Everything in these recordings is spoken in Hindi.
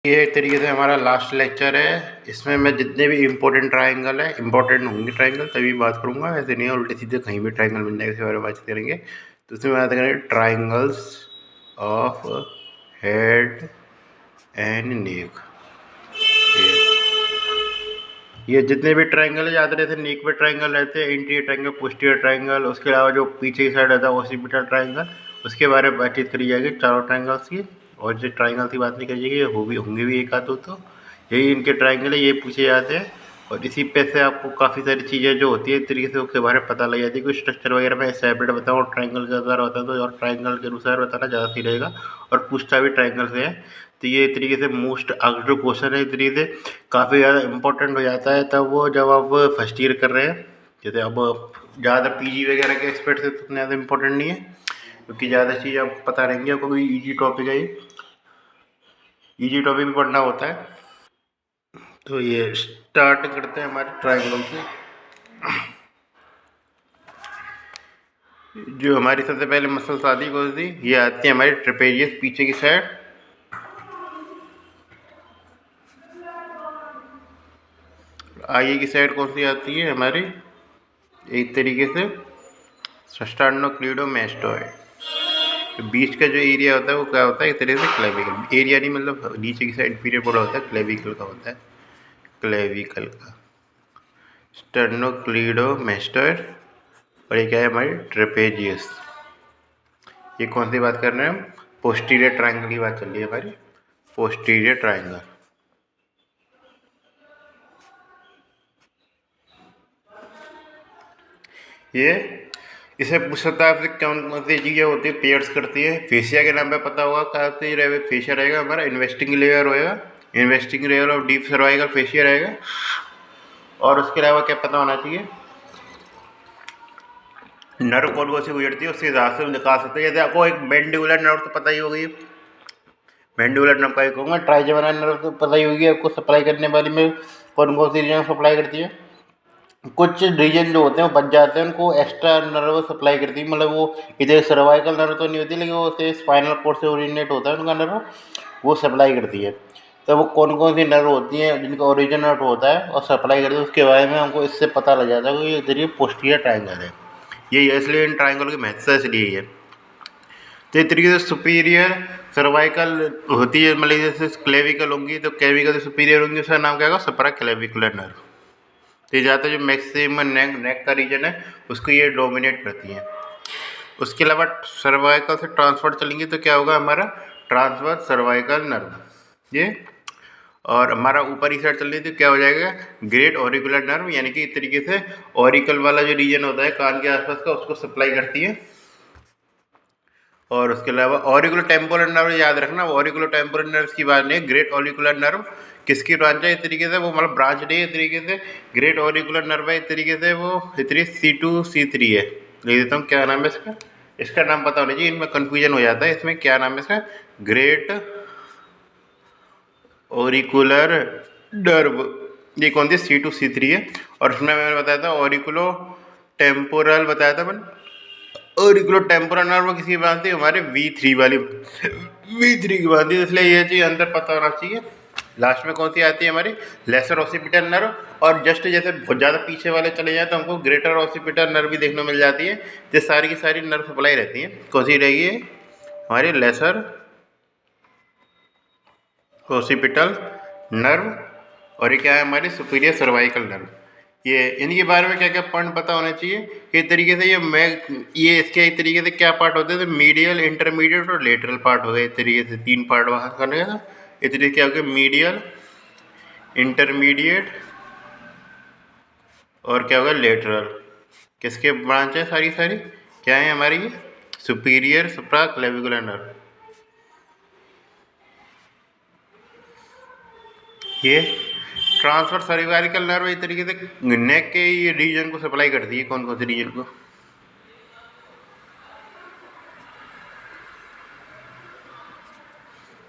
ये एक तरीके से हमारा लास्ट लेक्चर है। इसमें मैं जितने भी इम्पोर्टेंट ट्रायंगल है, इम्पोर्टेंट होंगे ट्रायंगल तभी बात करूँगा, ऐसे नहीं है उल्टे सीधे कहीं भी ट्रायंगल मिल जाएगा इसके बारे में बात करेंगे। तो उसमें बात करेंगे triangles of head and neck. ये जितने भी ट्रायंगल है याद रहते हैं, नेक पे ट्रायंगल रहते हैं, इंटीरियर ट्रायंगल, पोस्टीरियर ट्रायंगल, उसके अलावा जो पीछे की साइड रहता है ऑक्सीपिटल ट्रायंगल, उसके बारे में बातचीत करी जाएगी चारों ट्रायंगल्स की। और जो ट्रायंगल की बात नहीं करी जाएगी वो भी होंगे भी एक आध दो, तो यही इनके ट्रायंगल है, ये पूछे जाते हैं। और इसी पे से आपको काफ़ी सारी चीज़ें जो होती है एक तरीके से उसके बारे में पता लग जाती है। कुछ स्ट्रक्चर वगैरह में सेपरेट बताऊँ और ट्रायंगल के अनुसार होता है तो, और ट्रायंगल के अनुसार बताना ज़्यादा सही रहेगा। और पूछता भी ट्रायंगल से है, तो ये एक तरीके से मोस्ट अगर क्वेश्चन है, एक तरीके से काफ़ी ज़्यादा इंपॉर्टेंट हो जाता है तब वो जब आप फर्स्ट ईयर कर रहे हैं। जैसे अब ज़्यादा पीजी वगैरह के एक्सपर्ट से तो ज़्यादा इंपॉर्टेंट नहीं है, क्योंकि ज़्यादा चीज़ें आपको पता रहेंगी, आपको कोई ईजी टॉपिक है, ईजी टॉपिक भी पढ़ना होता है। तो ये स्टार्ट करते हैं हमारे ट्रायंगल से। जो हमारी सबसे पहले मसल्स आती है कौन सी, ये आती है हमारी ट्रेपेजियस पीछे की साइड। आगे की साइड कौन सी आती है हमारी, एक तरीके से स्टार्नोक्लीडोमास्टोइड। तो बीच का जो एरिया होता है वो क्या होता है, एक तरीके से क्लेविकल एरिया, नहीं मतलब नीचे की साइड इंफीरियर बॉर्डर होता है, क्लेविकल का होता है, क्लेविकल का स्टर्नोक्लीडोमास्टोइड। और ये क्या है हमारी ट्रेपेजियस। ये कौन सी बात कर रहे हैं हम, पोस्टीरियर ट्रायंगल की बात चल रही है हमारी, पोस्टीरियर ट्रायंगल। ये इसे पूछ सकता है आपसे कौन कौन सी चीज़ें होती है पेयर्स करती है। फेशिया के नाम पे पता होगा, कहाँ से रहे फेशिया रहेगा हमारा, इन्वेस्टिंग लेयर होएगा, investing layer of deep cervical fascia रहेगा। और उसके अलावा क्या पता होना चाहिए, नर्व कौन कौन सी गुजरती है उसके हिसाब से हम निकाल सकते हैं। जैसे आपको एक मैंडिबुलर नर्व तो पता ही होगी, मैंडिबुलर नर्व का एक होगा, ट्राइजेमिनल नर्व तो पता ही होगी आपको, सप्लाई करने वाली में कौन कौन सी रीजन सप्लाई करती है। कुछ रीजन जो होते हैं वो बच जाते हैं, उनको एक्स्ट्रा नर्व सप्लाई करती है, मतलब वो इधर सर्वाइकल नर्व तो नहीं होती, लेकिन वो से स्पाइनल कोर्ड से ओरिजिनेट होता है उनका नर्व, वो सप्लाई करती है। तो वो कौन कौन सी नर्व होती हैं जिनका ओरिजिनेट होता है और सप्लाई करती है, उसके बारे में हमको इससे पता लग जाता है कि ये इधर ये पोस्टीरियर ट्रायंगल है। ये इसलिए इन ट्रायंगल की महत्वता इसलिए है। तो इस तरीके से सुपीरियर सर्वाइकल होती है, मतलब जैसे क्लेविकल होंगी तो क्लेविकल से सुपीरियर होंगी, उसका नाम क्या होगा, सुपरा क्लेविकुलर नर्व। तो ये ज़्यादातर जो मैक्सिमम नेक का रीजन है उसको ये डोमिनेट करती हैं। उसके अलावा सर्वाइकल से ट्रांसफर चलेंगे तो क्या होगा हमारा, ट्रांसवर्स सर्वाइकल नर्व ये। और हमारा ऊपरी साइड चल रही थी क्या हो जाएगा, ग्रेट ऑरिकुलर नर्व, यानी कि इस तरीके से ऑरिकल वाला जो रीजन होता है कान के आसपास का उसको सप्लाई करती है। और उसके अलावा ऑरिकुलर टेम्पोरल नर्व याद रखना, ऑरिकुलर टेम्पोरल नर्व की बात नहीं, ग्रेट ऑरिकुलर नर्व किसकी ब्रांच है, इस तरीके से वो मतलब ब्रांच नहीं है, इस तरीके से ग्रेट ऑरिकुलर नर्व है, इस तरीके से वो इतनी C2C3 है। लिख देता हूँ क्या नाम है इसका, इसका नाम पता होना चाहिए, इनमें कन्फ्यूजन हो जाता है, इसमें क्या नाम है इसका, ग्रेट ऑरिकुलर नर्व, ये कौन सी C2C3 है। और इसमें मैंने बताया था ऑरिकुलो टेम्पोरल बताया था मैंने, ऑरिकुलो टेम्पोरल नर्व किसी की बात थी हमारे V3 वाली, V3 की बात थी, इसलिए ये चीज़ अंदर पता होना चाहिए। लास्ट में कौन सी आती है हमारी, लेसर ऑसिपिटल नर्व। और जस्ट जैसे बहुत ज़्यादा पीछे वाले चले जाए तो हमको ग्रेटर ऑसिपिटल नर्व भी देखने मिल जाती है। ये सारी की सारी नर्व सप्लाई रहती है, कौन सी रहेगी हमारी, लेसर ऑसिपिटल नर्व। और ये क्या है हमारी, सुपीरियर सर्वाइकल नर्व। ये इनके बारे में क्या क्या पॉइंट पता होना चाहिए कि इस तरीके से ये इसके एक तरीके से क्या पार्ट होते हैं, तो मीडियल, इंटरमीडिएट और लेटरल पार्ट हो गए, इस तरीके से तीन पार्ट वहाँ करने का। इस तरीके क्या हो गया, मीडियल, इंटरमीडिएट और क्या होगा लेटरल। किसके ब्रांच है सारी सारी, क्या है हमारी, ये सुपीरियर सुप्रा क्लेविकुलर नर्व। ये ट्रांसफर सर्वाइकल नर्व इस तरीके से नेक के ये रीजन को सप्लाई करती है, कौन कौन से रीजन को,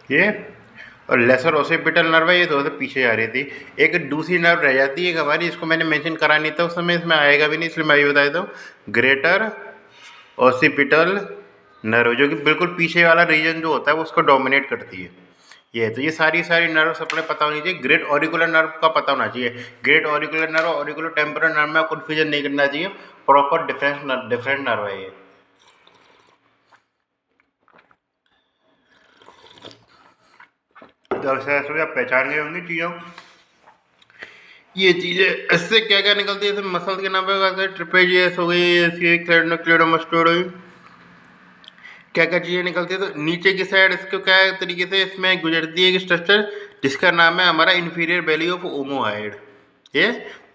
ये। और लेसर ऑसिपिटल नर्व है, ये थोड़ा सा पीछे आ रही थी। एक दूसरी नर्व रह जाती है हमारी, इसको मैंने मेंशन करा नहीं था उस समय, इसमें आएगा भी नहीं इसलिए मैं अभी बता देता हूँ, ग्रेटर ऑसिपिटल नर्व, जो कि बिल्कुल पीछे वाला रीजन जो होता है वो उसको डोमिनेट करती है। ये तो ये सारी सारी नर्व्स अपने पता होनी चाहिए। ग्रेट ऑरिकुलर नर्व का पता होना चाहिए। Great auricular nerve auricular temporal nerve में कन्फ्यूजन नहीं करना चाहिए। प्रॉपर डिफरेंट नर्व है ये। तो ऐसे आप पहचान गए होंगे चीज़ों। ये चीज़ें इससे क्या क्या निकलती है, मसल के नाम पे ट्रिपेजियस हो गई, इसकी क्लेडोमास्टोइड हो गई, क्या क्या चीज़ें निकलती है। तो नीचे की साइड इसको क्या तरीके से इसमें गुजरती है कि स्ट्रक्चर जिसका नाम है हमारा इंफीरियर बेली ऑफ ओमोहाइड, ये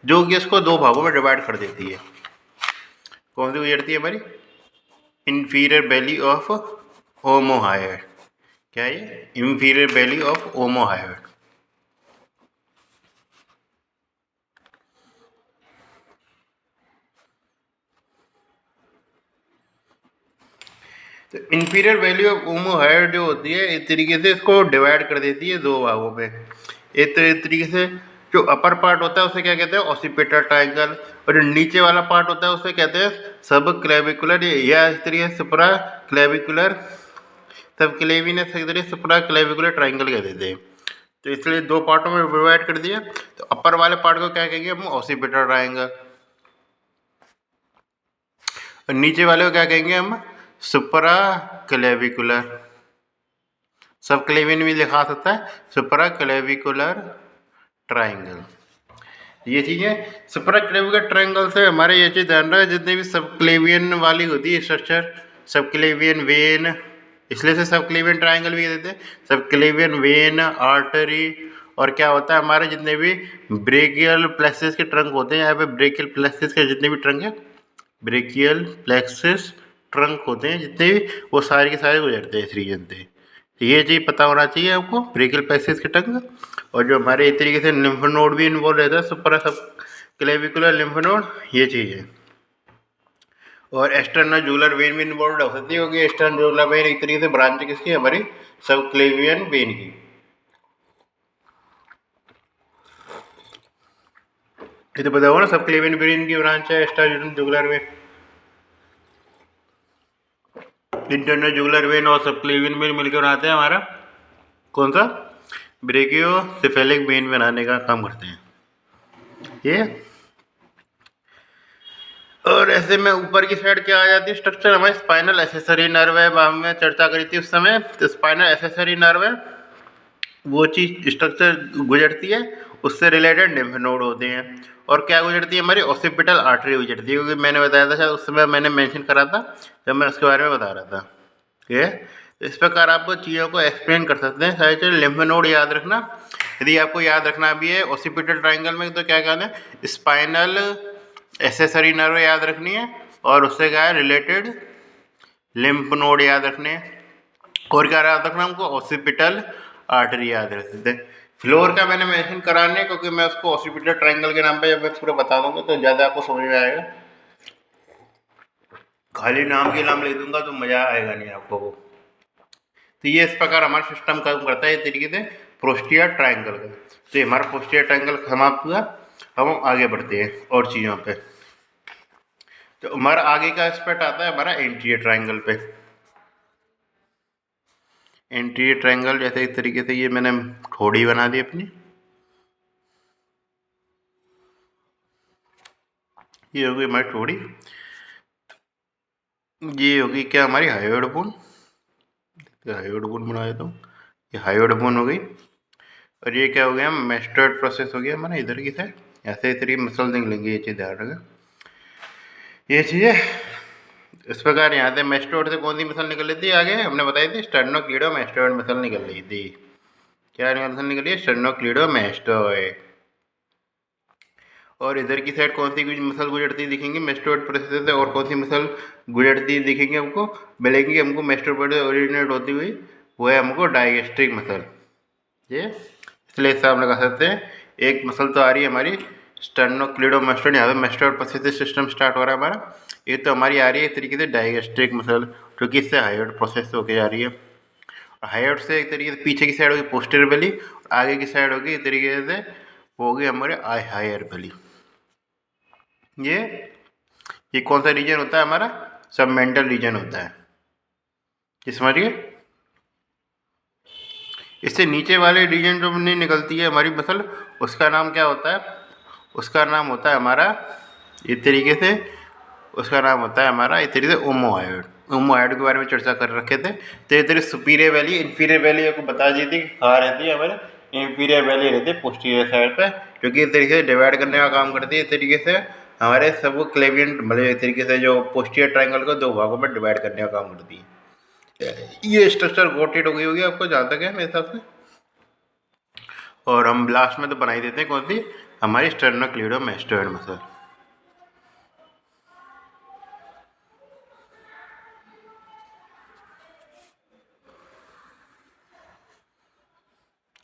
जो कि इसको दो भागों में डिवाइड कर देती है। कौन सी गुजरती है हमारी? Inferior belly of omohyoid. क्या है ये? Inferior belly of omohyoid. तो इंफीरियर वैल्यू ऑफ ओमोहाइड जो होती है इस तरीके से इसको डिवाइड कर देती है दो भागों में। एक तरीके से जो अपर पार्ट होता है उसे क्या कहते हैं? ऑसिपिटल ट्रायंगल, और जो नीचे वाला पार्ट होता है उसे कहते हैं सब क्लेविकुलर, या इस तरीके से सुपरा क्लेविकुलर, सब क्लेविनस इस तरीके सुपरा क्लेविकुलर ट्रायंगल कह देते हैं। तो इसलिए दो पार्टों में डिवाइड कर दिया। तो अपर वाले पार्ट को क्या कहेंगे हम? ऑसिपिटल ट्रायंगल, और नीचे वाले को क्या कहेंगे हम? सुपरा क्लेविकुलर। सब क्लेविन भी लिखा सकता है, सुपरा क्लेविकुलर ट्रायंगल। ये चीज़ है। सुपरा क्लेविकुलर ट्रायंगल से हमारे ये चीज़ ध्यान रहा है, जितने भी सब क्लेवियन वाली होती है स्ट्रक्चर, सब क्लेवियन वेन, इसलिए से सब क्लेवियन ट्रायंगल भी देते हैं। सब क्लेवियन वेन, आर्टरी, और क्या होता है हमारे जितने भी ब्रेकियल प्लेक्सस के ट्रंक होते हैं, यहाँ पे ब्रेकियल प्लेक्सस के जितने भी ट्रंक है, ब्रेकियल प्लेक्सस ट्रंक होते हैं जितने भी, वो सारे के सारे गुजरते हैं इस रीजन से। तो ये चीज़ पता होना चाहिए आपको, ब्रेकियल प्लेक्सस के ट्रंक। और जो हमारे एक तरीके से लिम्फ नोड भी इन्वॉल्व रहता है, सुपरा सब क्लेविकुलर लिम्फ नोड, ये चीज़ है। और एक्सटर्नल जूलर वेन भी इन्वॉल्व हो सकती है, क्योंकि एक्सटर्नल जूलर वेन एक तरीके से ब्रांच किसकी? हमारी सब क्लेवियन वेन की। ये तो पता होगा ना, सब क्लेवियन वेन की ब्रांच है external jeweller when. Internal jugular vein और सब क्लेवियन वेन मिलकर बनाते हैं हमारा कौन सा? ब्रेकियोसेफेलिक वेन बनाने का काम करते हैं ये। और ऐसे में ऊपर की साइड क्या आ जाती है स्ट्रक्चर? हमारी स्पाइनल एसेसरी नर्व है, हमने चर्चा करी थी उस समय। तो स्पाइनल एसेसरी नर्व है, वो चीज़ स्ट्रक्चर गुजरती है, उससे रिलेटेड लिम्फ नोड होते हैं। और क्या गुजरती है? हमारी ऑसिपिटल आर्टरी गुजरती है, क्योंकि मैंने बताया था शायद उस समय मैंने मेंशन करा था जब मैं उसके बारे में बता रहा था। ठीक है, इस प्रकार आप चीज़ों को एक्सप्लेन कर सकते हैं। सारे चीज़ लिम्फ नोड याद रखना, यदि आपको याद रखना भी है ऑसिपिटल ट्रायंगल में, तो क्या कहना है? स्पाइनल एसेसरी नर्व याद रखनी है, और उससे क्या है रिलेटेड लिम्फ नोड याद रखने हैं। और क्या याद रखना हमको? ऑसिपिटल आर्टरी याद रखते थे। फ्लोर का मैंने मेंशन कराने, क्योंकि मैं उसको ऑसिपिटल ट्रायंगल के नाम पे जब मैं पूरा बता दूंगा तो ज़्यादा आपको समझ में आएगा। खाली नाम के नाम लिख दूंगा तो मज़ा आएगा नहीं आपको वो। तो ये इस प्रकार हमारा सिस्टम काम करता है इस तरीके से पोस्टीरियर ट्रायंगल का। तो ये हमारा पोस्टीरियर ट्रायंगल समाप्त हुआ। अब हम आगे बढ़ते हैं और चीज़ों पे। तो हमारा आगे का एस्पेक्ट आता है हमारा एंटीरियर ट्रायंगल पे। एंटीरियर ट्रायंगल जैसे इस तरीके से ये मैंने ठोड़ी बना दी अपनी, ये होगी हमारी ठोड़ी, ये होगी क्या हमारी हायोइड बोन, हायोइड बोन बना देता हूँ, ये हायोइड बोन हो गई। और ये क्या हो गया? मेस्टर्ड प्रोसेस हो गया हमारा इधर की साइड। ऐसे इस तरीके मसल निकलेंगे, ये चीज़ ध्यान रखें। ये चीज़ें इस प्रकार यहाँ से मेस्टोइड से कौन सी मसल निकल रही थी? आगे हमने बताई थी स्टर्नोक्लीडोमास्टोइड मसल निकल रही थी। क्या मसल निकल रही है? स्टर्नोक्लीडोमास्टोइड। और इधर की साइड कौन सी कुछ मसल गुजरती दिखेंगी मेस्टोइड प्रोसेस से? और कौन सी मसल गुजरती दिखेंगी हमको, मिलेंगी हमको मेस्टोइड ओरिजिनेट होती हुई? वो है हमको डाइगेस्ट्रिक मसल। ये इसलिए इससे हम लगा सकते हैं एक मसल तो आ रही है हमारी स्टर्नोक्लीडोमास्टोइड, यहाँ पे मेस्टोइड प्रोसेस सिस्टम स्टार्ट हो रहा है हमारा। ये तो हमारी आ रही है एक तरीके से डाइगेस्ट्रिक मसल, जो कि इससे हायोइड प्रोसेस होके आ रही है। हायोइड से एक तरीके से पीछे की साइड होगी पोस्टीरियर बेली, आगे की साइड होगी एक तरीके से वो होगी हमारे हायर बेली। ये कौन सा रीजन होता है हमारा? सबमेंटल रीजन होता है, ये समझिए। इससे नीचे वाले रीजन जो नहीं निकलती है हमारी मसल, उसका नाम क्या होता है? उसका नाम होता है हमारा इस तरीके से, उसका नाम होता है हमारा इस तरीके से ओमोहायोइड। ओमोहायोइड के बारे में चर्चा कर रखे थे। तो ये तेरी सुपीरियर वैली इन्फीरियर वैली आपको बता दी थी कहाँ रहती है हमारे, इन्फीरियर वैली रहती है पोस्टीरियर साइड पे, क्योंकि इस तरीके से डिवाइड करने का काम करती है। इस तरीके से हमारे सब क्लेवियन मतलब इस तरीके से जो पोस्टीरियर ट्रायंगल को दो भागों में डिवाइड करने का काम करती है। ये स्ट्रक्चर गोटेड हो गई होगी आपको जहाँ तक है मेरे हिसाब से। और हम लास्ट में तो बनाई देते हैं कौन सी, हमारी स्टर्नोक्लीडोमास्टोइड मसल।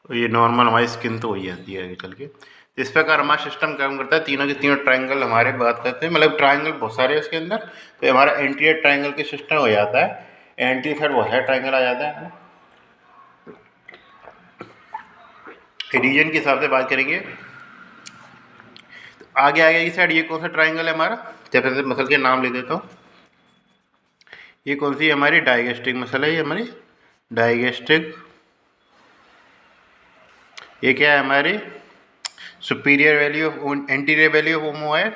और ये नॉर्मल हमारी स्किन तो वही आती है आगे चल के। इस प्रकार हमारा सिस्टम काम करता है। तीनों के तीनों ट्रायंगल हमारे बात करते हैं, मतलब ट्रायंगल बहुत सारे हैं उसके अंदर। तो हमारा एंटीरियर ट्रायंगल के सिस्टम हो जाता है, एंटीरियर साइड बहुत सारे ट्रायंगल आ जाता है। रीजन के हिसाब से बात करेंगे तो आगे आगे की साइड ये कौन सा ट्रायंगल है हमारा, जैसे से मसल के नाम ले देता हूँ। ये कौन सी हमारी डाइगेस्टिक मसल है, ये हमारी डाइगेस्टिक। ये क्या है हमारी superior value of anterior belly of ओमोहायोइड।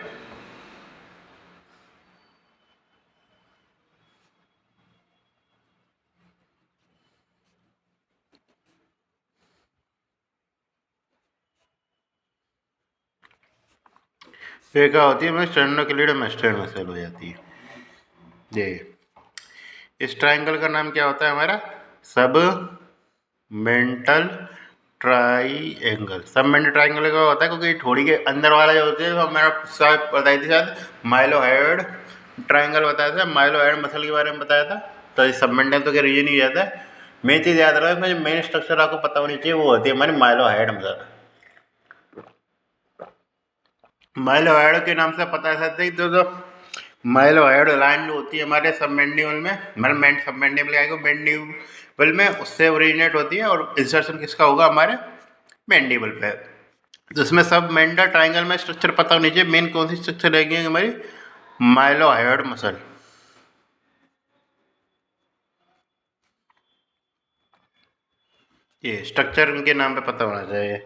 ये क्या होती है हमारी स्टर्नोक्लीडोमास्टोइड मसल हो जाती है। ये इस ट्रायंगल का नाम क्या होता है हमारा, सब मेंटल ट्राइंगल। सब मेंटल ट्राइंगल का होता है क्योंकि थोड़ी के अंदर वाला जो होते हैं, मैंने शायद बताई थी शायद माइलोहायोइड ट्राइंगल बताया था, माइलोहायोइड मसल के बारे में बताया था। तो ये सब मेंटल तो क्या रीजन ही जाता है। मेन चीज़ याद रखो, इसमें जो मेन स्ट्रक्चर आपको पता होनी चाहिए वो होती है हमारी माइलोहायोइड मसल। माइलोहायोइड के नाम से पता है सकते तो माइलोहायोइड लाइन जो होती है हमारे सबमेंडिबल में, मतलब सबमेंडिबल आएगा मैंडिबल में, उससे ओरिजिनेट होती है। और इंसर्शन किसका होगा हमारे मैंडिबल पे। तो इसमें सब मेंडल ट्राइंगल में स्ट्रक्चर पता होनी चाहिए। मेन कौन सी स्ट्रक्चर रहेगी हमारी माइलोहायोइड मसल। ये स्ट्रक्चर उनके नाम पे पता होना चाहिए।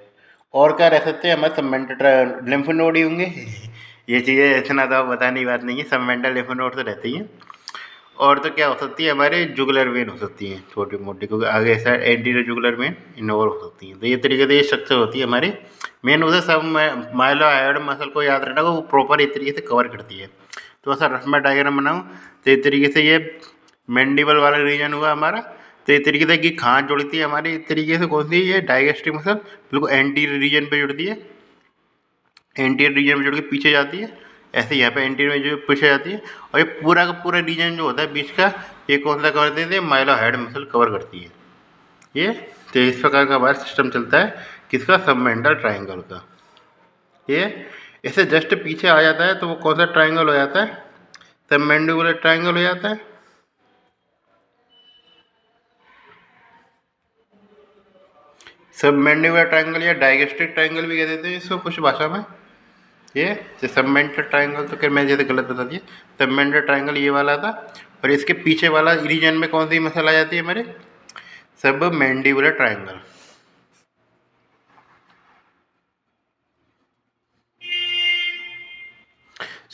और क्या रह सकते हैं हमारे सबमेंटल लिम्फ नोड ही होंगे। ये चीज़ें इतना तो बताने की बात नहीं है, सबमेंटल लिम्फ नोड तो रहते ही हैं। और तो क्या हो सकती है हमारे जुगुलर वेन हो सकती हैं छोटी मोटी, क्योंकि आगे side anterior jugular vein Invar हो सकती हैं। तो ये तरीके से ये स्ट्रक्चर होती है हमारी। मेन उसे सब माइलोहायोइड मसल को याद रखना वो प्रॉपर इस तरीके से कवर करती है। तो ऐसा रफ में डायग्राम बनाऊँ तो इस तरीके से ये मैंडिबल वाला रीजन हुआ हमारा। तो इस तरीके से कि खांच जुड़ती है हमारी इस तरीके से, कौन सी ये डाइगेस्टिक मसल बिल्कुल एंटीरियर रीजन पे जुड़ती है, एंटीरियर रीजन में जुड़ के पीछे जाती है। ऐसे यहाँ पे एंटीरियर में जो पीछे जाती है। और ये पूरा का पूरा रीजन जो होता है बीच का, ये कौन सा कवर करती है, माइलोहायोइड मसल कवर करती है ये। तो इस प्रकार का हमारा सिस्टम चलता है किसका, सबमेंटल ट्राइंगल का। ये इससे जस्ट पीछे आ जाता है तो वो कौन सा ट्राइंगल हो जाता है, सबमेंडिबुलर ट्राइंगल हो जाता है। सबमेंडिबुलर ट्राइंगल या डाइगेस्टिक ट्राइंगल भी कह देते हैं इसको कुछ भाषा में। ये सबमेंटल ट्राइंगल तो क्या मैं जैसे गलत बता दिया, सबमेंटल ट्राइंगल ये वाला था। और इसके पीछे वाला रीजन में कौन सी मसल आ जाती है हमारे, सबमेंडिबुलर ट्राइंगल।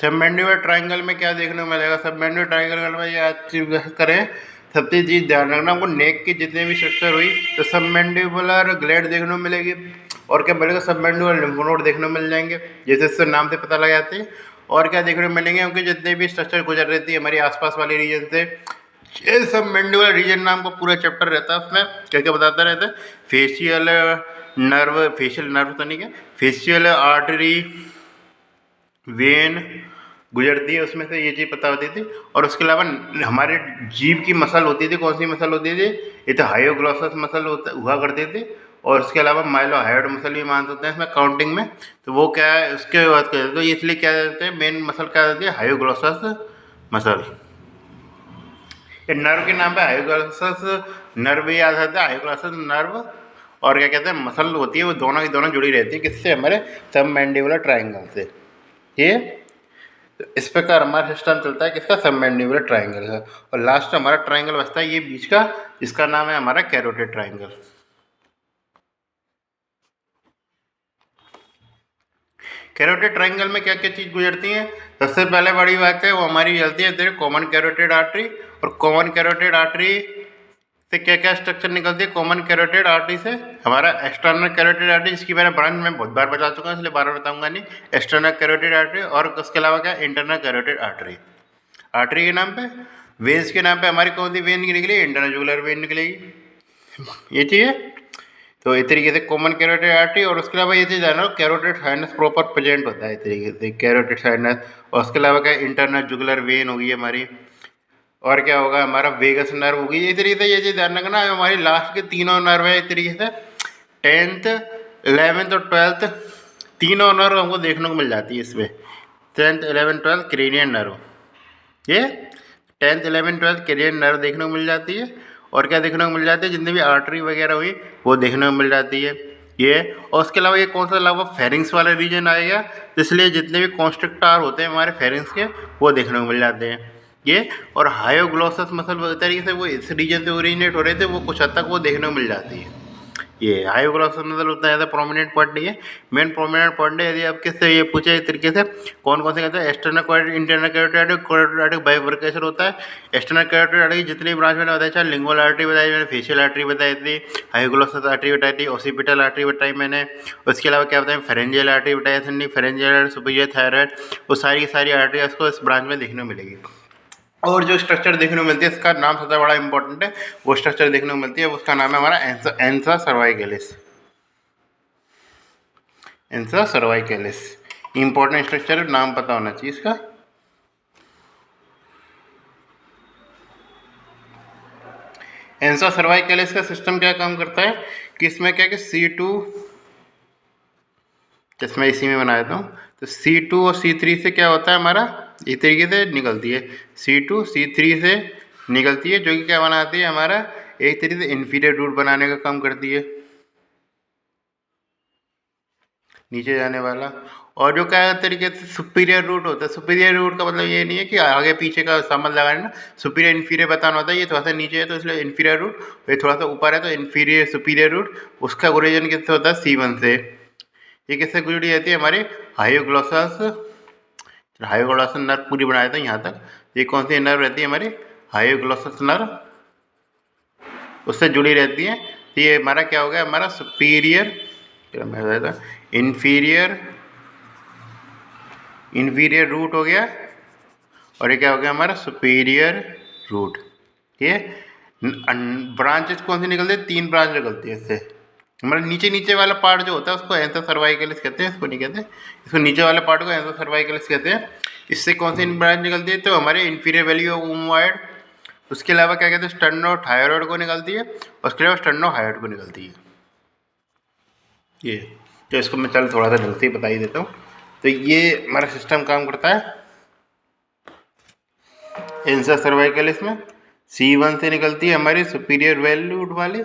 सबमेंडिबुलर ट्राइंगल में क्या देखने को मिलेगा, सबमेंडिबुलर ट्राइंगल में याद करें सबसे चीज़ ध्यान रखना हमको, नेक की जितने भी स्ट्रक्चर हुई तो सबमेंडिबुलर ग्लैंड देखने को मिलेगी। और क्या मिलेगा, सबमेंडिबुलर लिम्फ नोड देखने को मिल जाएंगे, जैसे इससे नाम से पता लग जाते हैं। और क्या देखने को मिलेंगे, क्योंकि जितने भी स्ट्रक्चर गुजर रही थी हमारी आसपास वाले रीजन से, ये सबमेंडिबुलर रीजन नाम का पूरा चैप्टर रहता है। उसमें क्या क्या बताता रहता है, फेशियल नर्व, फेशियल नर्व तो नहीं, क्या फेशियल आर्टरी वेन गुजरती है, उसमें से ये चीज़ पता होती थी। और उसके अलावा हमारे जीभ की मसल होती थी, कौन सी मसल होती थी, ये तो हायोग्लॉसस मसल हुआ करती थी। और उसके अलावा माइलोहायोइड मसल भी मान सकते हैं इसमें काउंटिंग में। तो वो क्या है उसके बात करते हैं, तो इसलिए क्या कहते हैं मेन मसल क्या होती है, हायोग्लॉसस मसल। ये नर्व के नाम पे हायोग्लॉसस नर्व याद आता है, हायोग्लॉसस नर्व। और क्या कहते हैं मसल होती है वो दोनों की दोनों जुड़ी रहती है किससे, हमारे सबमेंडिबुलर ट्राइंगल से। ये तो इस प्रकार हमारा सिस्टम चलता है किसका, सबमेंडिबुलर ट्राइंगल का। और लास्ट हमारा ट्राइंगल बचता है ये बीच का, इसका नाम है हमारा कैरोटिड ट्राइंगल। कैरोटिड ट्रायंगल में क्या क्या चीज़ गुजरती है? सबसे पहले बड़ी बात है वो हमारी चलती है तेरे कॉमन कैरोटिड आर्टरी, और कॉमन कैरोटिड आर्टरी से क्या क्या स्ट्रक्चर निकलती है? कॉमन कैरोटिड आर्टरी से हमारा एक्सटर्नल कैरोटिड आर्टरी, जिसकी मैंने ब्रांच में बहुत बार बता चुका हूँ इसलिए बार बार बताऊंगा नहीं। एक्सटर्नल कैरोटिड आर्टरी, और उसके अलावा क्या? Internal carotid artery. आर्टरी के नाम पे, वेन्स के नाम पे हमारी कौन सी वेन निकलेगी? इंटरनल जुगुलर वेन निकलेगी। ये चीज़ है। तो इस तरीके से कॉमन कैरोटिड आर्टरी, और उसके अलावा ये चीज़ जानो कैरोटिड साइनस प्रॉपर प्रेजेंट होता है इस तरीके से कैरोटिड साइनस। और उसके अलावा क्या? इंटरनल जुगुलर वेन होगी हमारी, और क्या होगा? हमारा वेगस नर्व होगी। इस तरीके से ये चीज़ ध्यान रखना, हमारी लास्ट के तीनों नर्व है इस तरीके से। 10th 11th और 12th तीनों नर्व हमको देखने को मिल जाती है इसमें। 10th 11th 12th cranium nerve, ये 10th 11th 12th cranium nerve देखने को मिल जाती है। और क्या देखने को मिल जाती है? जितनी भी आर्टरी वगैरह हुई वो देखने को मिल जाती है ये। और उसके अलावा ये कौन सा अलावा फेरिंग्स वाला रीजन आएगा, इसलिए जितने भी कॉन्स्ट्रिक्टर होते हैं हमारे फेरिंग्स के वो देखने को मिल जाते हैं ये। और हायोग्लोसस मसल तरीके से वो इस रीजन से ओरिजिनेट हो रहे थे, वो कुछ हद तक वो देखने को मिल जाती है। ये हायोग्लोसस मसल उतना ज़्यादा प्रोमिनेंट पॉइंट नहीं है, मेन प्रोमिनेंट पॉइंट है। यदि आप किससे ये पूछे इस तरीके से कौन कौन से कहते हैं? External carotid, internal carotid, carotid bifurcation होता है। एक्सटर्नल कैरोटिड आर्टरी जितनी ब्रांच मैंने बताया, चाहे लिंगुअल आर्टरी बताई मैंने, फेशियल आर्टरी बताई थी, हायोग्लोसस आर्टरी बताई थी, ऑसिपिटल आर्टरी बताई मैंने। उसके अलावा क्या बताया? फेरेंजियल आर्टरी बताई थी, फेरेंजियल सुपीरियर थायराइड, वो सारी की सारी आर्टरी आपको इस ब्रांच में देखने को मिलेगी। और जो स्ट्रक्चर देखने को मिलती है, इसका नाम सबसे बड़ा इंपॉर्टेंट है, वो स्ट्रक्चर देखने को मिलती है, उसका नाम है हमारा एंसा सर्वाइकलिस। एंसा सर्वाइकलिस इंपॉर्टेंट स्ट्रक्चर है, नाम पता होना चाहिए इसका। एंसा सर्वाइकलिस का सिस्टम क्या काम करता है कि इसमें क्या कि C2, जिसमें इसी में बना देता हूँ, तो C2 और C3 से क्या होता है हमारा, इस तरीके से निकलती है। C2 C3 से निकलती है, जो कि क्या बनाती है हमारा, एक तरीके से इन्फीरियर रूट बनाने का काम करती है, नीचे जाने वाला। और जो क्या तरीके से सुपीरियर रूट होता है, सुपीरियर रूट का मतलब ये नहीं है कि आगे पीछे का सामान लगाना ना, सुपीरियर इन्फीरियर बताना होता है। ये थोड़ा सा नीचे है तो इसलिए इन्फीरियर रूट, ये थोड़ा सा ऊपर है तो इन्फीरियर सुपीरियर रूट। उसका ओरिजिन किससे होता है? C1 से। ये किससे गुजरी जाती है? हमारी हायोग्लोसस, हायोग्लोसस नर्व पूरी बनाए थे यहाँ तक। ये कौन सी नर्व रहती है? हमारी हायोग्लोसस नर्व, उससे जुड़ी रहती है। तो ये हमारा क्या हो गया? हमारा सुपीरियर, इन्फीरियर रूट हो गया, और ये क्या हो गया? हमारा सुपीरियर रूट। ये ब्रांचेस कौन सी निकलती है? 3 ब्रांच निकलती है इससे। हमारा नीचे नीचे वाला पार्ट जो होता है उसको एंसा सर्वाइकलिस कहते हैं, इसको नहीं कहते, इसको नीचे वाले पार्ट को एंसा सर्वाइकलिस कहते हैं। इससे कौन सी ब्रांच निकलती है? तो हमारे इन्फीरियर वैल्यू ऑफ ओमोइड, उसके अलावा क्या कहते हैं? स्टर्नोथायरॉइड को निकलती है, और उसके अलावा स्टर्नोहायोइड को निकलती है ये। तो इसको मैं चल थोड़ा सा ढंग से ही बता ही देता हूँ। तो ये हमारा सिस्टम काम करता है एंसा सर्वाइकलिस में। C1 से निकलती है हमारी सुपीरियर वैल्यूड वाली,